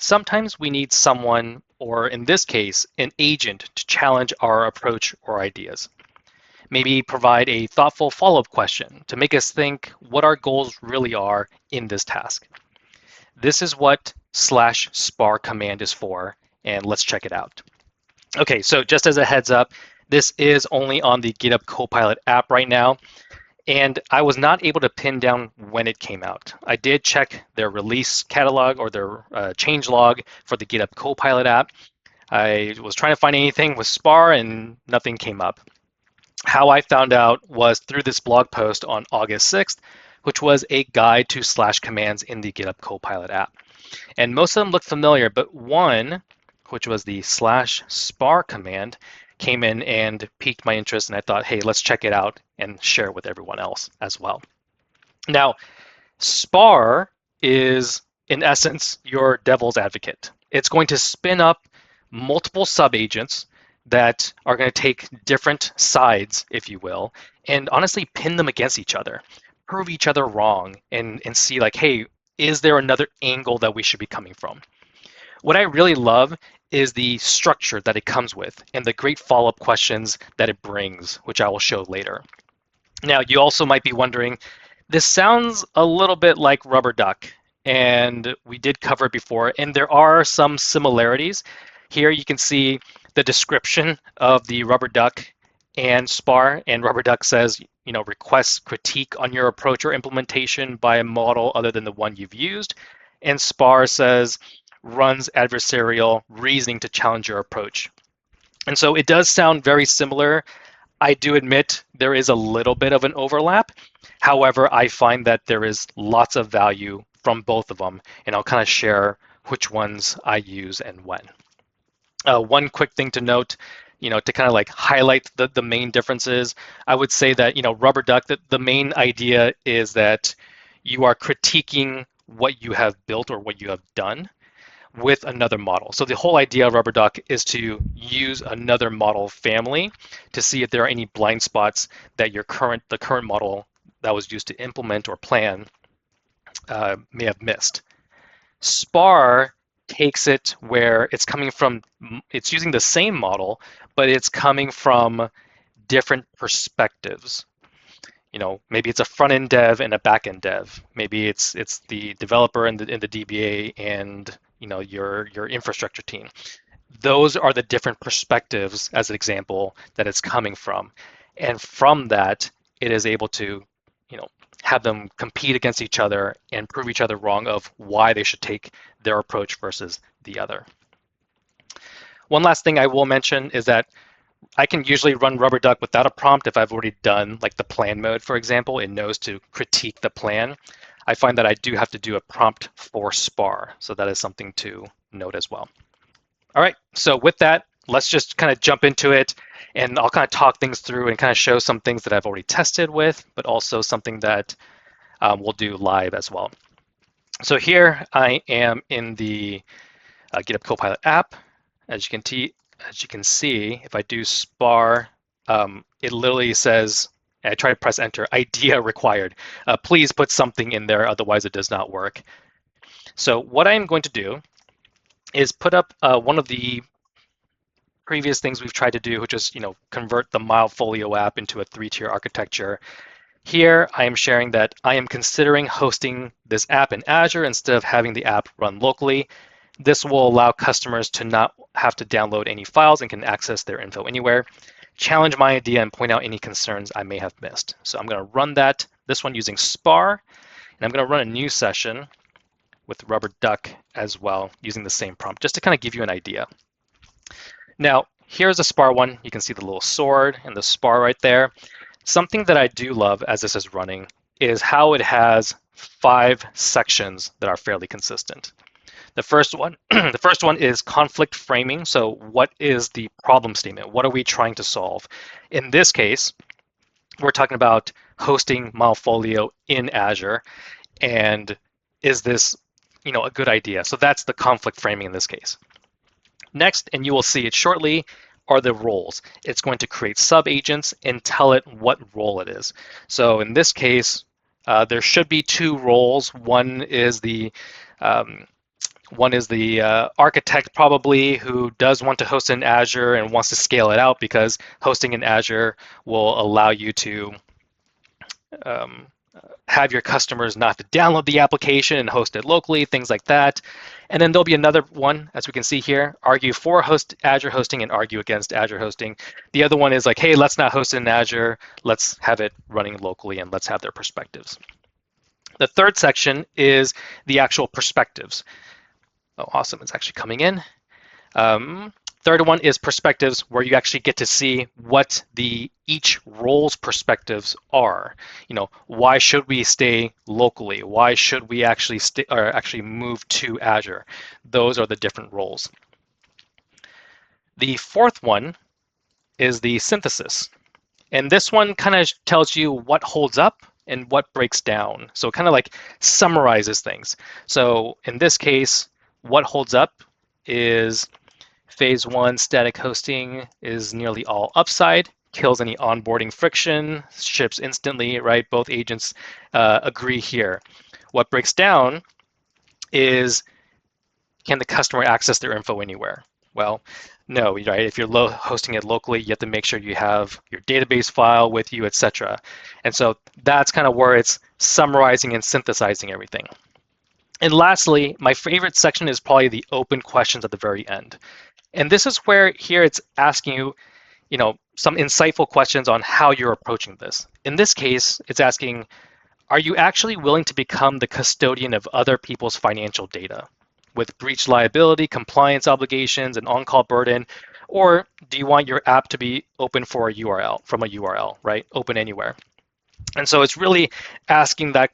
sometimes we need someone, or in this case, an agent to challenge our approach or ideas. Maybe provide a thoughtful follow-up question to make us think what our goals really are in this task. This is what /spar command is for, and let's check it out. Okay, so just as a heads up, this is only on the GitHub Copilot app right now, and I was not able to pin down when it came out. I did check their release catalog or their change log for the GitHub Copilot app. I was trying to find anything with spar and nothing came up. How I found out was through this blog post on August 6th, which was a guide to slash commands in the GitHub Copilot app. And most of them look familiar, but one, which was the /spar command, came in and piqued my interest, and I thought, hey, let's check it out and share it with everyone else as well. Now, spar is, in essence, your devil's advocate. It's going to spin up multiple subagents that are going to take different sides, if you will, and honestly pin them against each other, prove each other wrong, and see like, hey, is there another angle that we should be coming from? What I really love is the structure that it comes with and the great follow-up questions that it brings, which I will show later. Now, you also might be wondering, this sounds a little bit like Rubber Duck, and we did cover it before, and there are some similarities. Here you can see the description of the Rubber Duck and spar, and Rubber Duck says, requests critique on your approach or implementation by a model other than the one you've used, and spar says, runs adversarial reasoning to challenge your approach. And so it does sound very similar. I do admit there is a little bit of an overlap. However, I find that there is lots of value from both of them, and I'll kind of share which ones I use and when. One quick thing to note, to kind of like highlight the main differences, I would say that, Rubber Duck, the main idea is that you are critiquing what you have built or what you have done with another model. So the whole idea of Rubber Duck is to use another model family to see if there are any blind spots that the current model that was used to implement or plan may have missed. Spar takes it where it's using the same model, but it's coming from different perspectives. Maybe it's a front-end dev and a back-end dev. Maybe it's the developer and the DBA and your infrastructure team. Those are the different perspectives, as an example, that it's coming from. And from that, it is able to have them compete against each other and prove each other wrong of why they should take their approach versus the other. One last thing I will mention is that I can usually run Rubber Duck without a prompt if I've already done like the plan mode, for example. It knows to critique the plan. I find that I do have to do a prompt for spar, so that is something to note as well. All right, so with that, let's just kind of jump into it, and I'll kind of talk things through and kind of show some things that I've already tested with, but also something that we'll do live as well. So here I am in the GitHub Copilot app. As you can see, if I do spar, it literally says, and I try to press enter, idea required. Please put something in there, otherwise it does not work. So what I'm going to do is put up one of the previous things we've tried to do, which is convert the Milefolio app into a 3-tier architecture. Here I am sharing that I am considering hosting this app in Azure instead of having the app run locally. This will allow customers to not have to download any files and can access their info anywhere. Challenge my idea and point out any concerns I may have missed. So I'm going to run this one using spar, and I'm going to run a new session with Rubber Duck as well using the same prompt, just to kind of give you an idea. Now, here's a spar one. You can see the little sword and the spar right there. Something that I do love as this is running is how it has 5 sections that are fairly consistent. The first one is conflict framing. So what is the problem statement? What are we trying to solve? In this case, we're talking about hosting Milefolio in Azure, and is this a good idea? So that's the conflict framing in this case. Next, and you will see it shortly, are the roles. It's going to create sub-agents and tell it what role it is. So in this case, there should be 2 roles. One is the One is the architect probably who does want to host in Azure and wants to scale it out because hosting in Azure will allow you to um, have your customers not to download the application and host it locally, things like that. And then there'll be another one, as we can see here, argue for Azure hosting and argue against Azure hosting. The other one is like, hey, let's not host it in Azure. Let's have it running locally and let's have their perspectives. The third section is the actual perspectives. Oh, awesome. It's actually coming in. Third one is perspectives, where you actually get to see what each role's perspectives are. Why should we stay locally? Why should we actually actually move to Azure? Those are the different roles. The fourth one is the synthesis. And this one kind of tells you what holds up and what breaks down. So it kind of like summarizes things. So in this case, what holds up is phase 1 static hosting is nearly all upside, kills any onboarding friction, ships instantly, right? Both agents agree here. What breaks down is, can the customer access their info anywhere? Well, no, right? If you're hosting it locally, you have to make sure you have your database file with you, etc. And so that's kind of where it's summarizing and synthesizing everything. And lastly, my favorite section is probably the open questions at the very end. And this is where here it's asking you, some insightful questions on how you're approaching this. In this case, it's asking, are you actually willing to become the custodian of other people's financial data with breach liability, compliance obligations, and on-call burden? Or do you want your app to be open from a URL, right? Open anywhere. And so it's really asking that,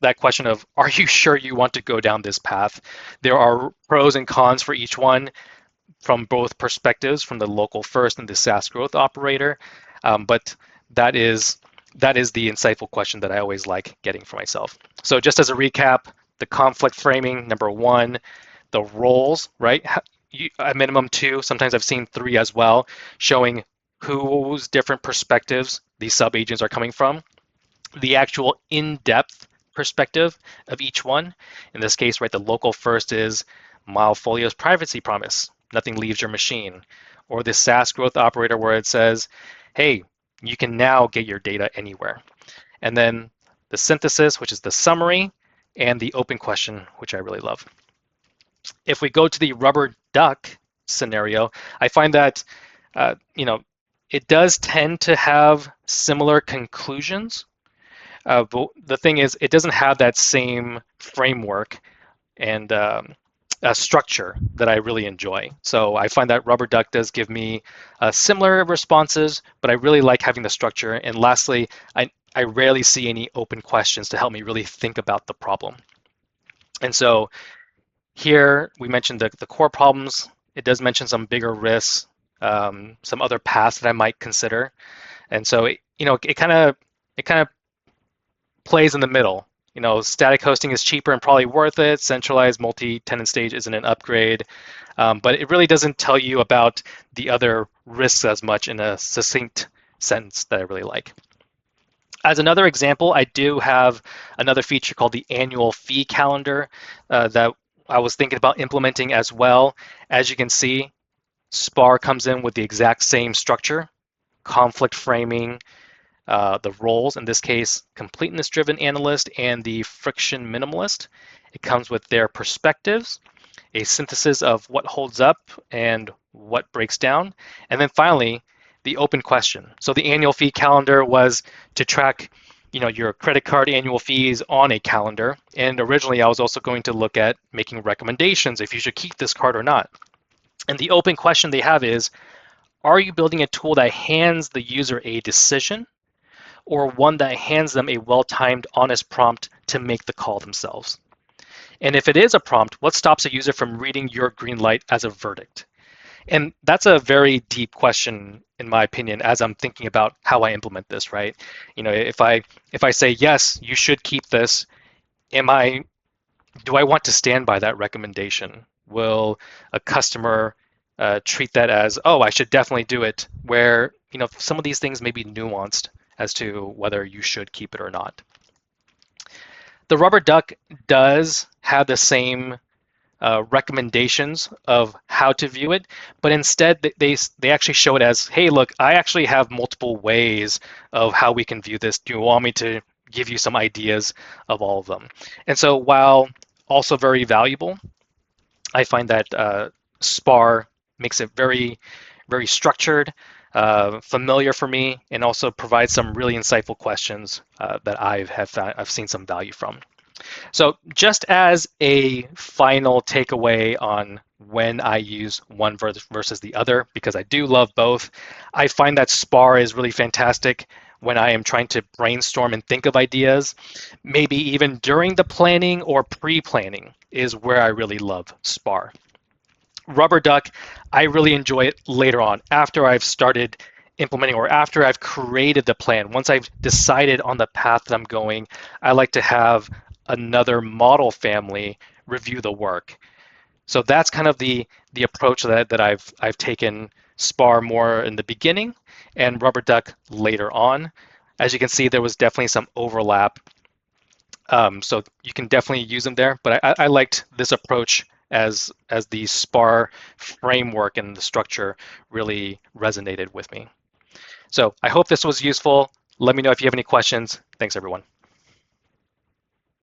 that question of, are you sure you want to go down this path? There are pros and cons for each one from both perspectives, from the local first and the SaaS growth operator. But that is the insightful question that I always like getting for myself. So just as a recap, the conflict framing, number one, the roles, right? A minimum 2, sometimes I've seen 3 as well, showing whose different perspectives these sub-agents are coming from. The actual in-depth perspective of each one. In this case, right, the local first is Milefolio's privacy promise. Nothing leaves your machine. Or the SaaS growth operator where it says, hey, you can now get your data anywhere. And then the synthesis, which is the summary, and the open question, which I really love. If we go to the rubber duck scenario, I find that it does tend to have similar conclusions. But the thing is, it doesn't have that same framework and structure that I really enjoy. So I find that Rubber Duck does give me similar responses, but I really like having the structure. And lastly, I rarely see any open questions to help me really think about the problem. And so here we mentioned the core problems. It does mention some bigger risks, some other paths that I might consider. And so it kind of plays in the middle. Static hosting is cheaper and probably worth it. Centralized multi-tenant stage isn't an upgrade. But it really doesn't tell you about the other risks as much in a succinct sentence that I really like. As another example, I do have another feature called the annual fee calendar that I was thinking about implementing as well. As you can see, SPAR comes in with the exact same structure, conflict framing, the roles, in this case, completeness-driven analyst and the friction minimalist. It comes with their perspectives, a synthesis of what holds up and what breaks down, and then finally, the open question. So the annual fee calendar was to track your credit card annual fees on a calendar. And originally, I was also going to look at making recommendations if you should keep this card or not. And the open question they have is, are you building a tool that hands the user a decision, or one that hands them a well-timed, honest prompt to make the call themselves? And if it is a prompt, what stops a user from reading your green light as a verdict? And that's a very deep question, in my opinion, as I'm thinking about how I implement this, right? If I say, yes, you should keep this, do I want to stand by that recommendation? Will a customer treat that as, oh, I should definitely do it, where some of these things may be nuanced as to whether you should keep it or not. The rubber duck does have the same recommendations of how to view it, but instead they actually show it as, hey, look, I actually have multiple ways of how we can view this. Do you want me to give you some ideas of all of them? And so while also very valuable, I find that spar makes it very, very structured, familiar for me, and also provides some really insightful questions that I've seen some value from. So just as a final takeaway on when I use one versus the other, because I do love both, I find that spar is really fantastic when I am trying to brainstorm and think of ideas. Maybe even during the planning or pre-planning is where I really love spar. Rubber duck, I really enjoy it later on after I've started implementing or after I've created the plan. Once I've decided on the path that I'm going, I like to have another model family review the work. So that's kind of the approach that I've taken spar more in the beginning and rubber duck later on. As you can see, there was definitely some overlap, so you can definitely use them there. But I liked this approach as the spar framework and the structure really resonated with me. So I hope this was useful. Let me know if you have any questions. Thanks, everyone.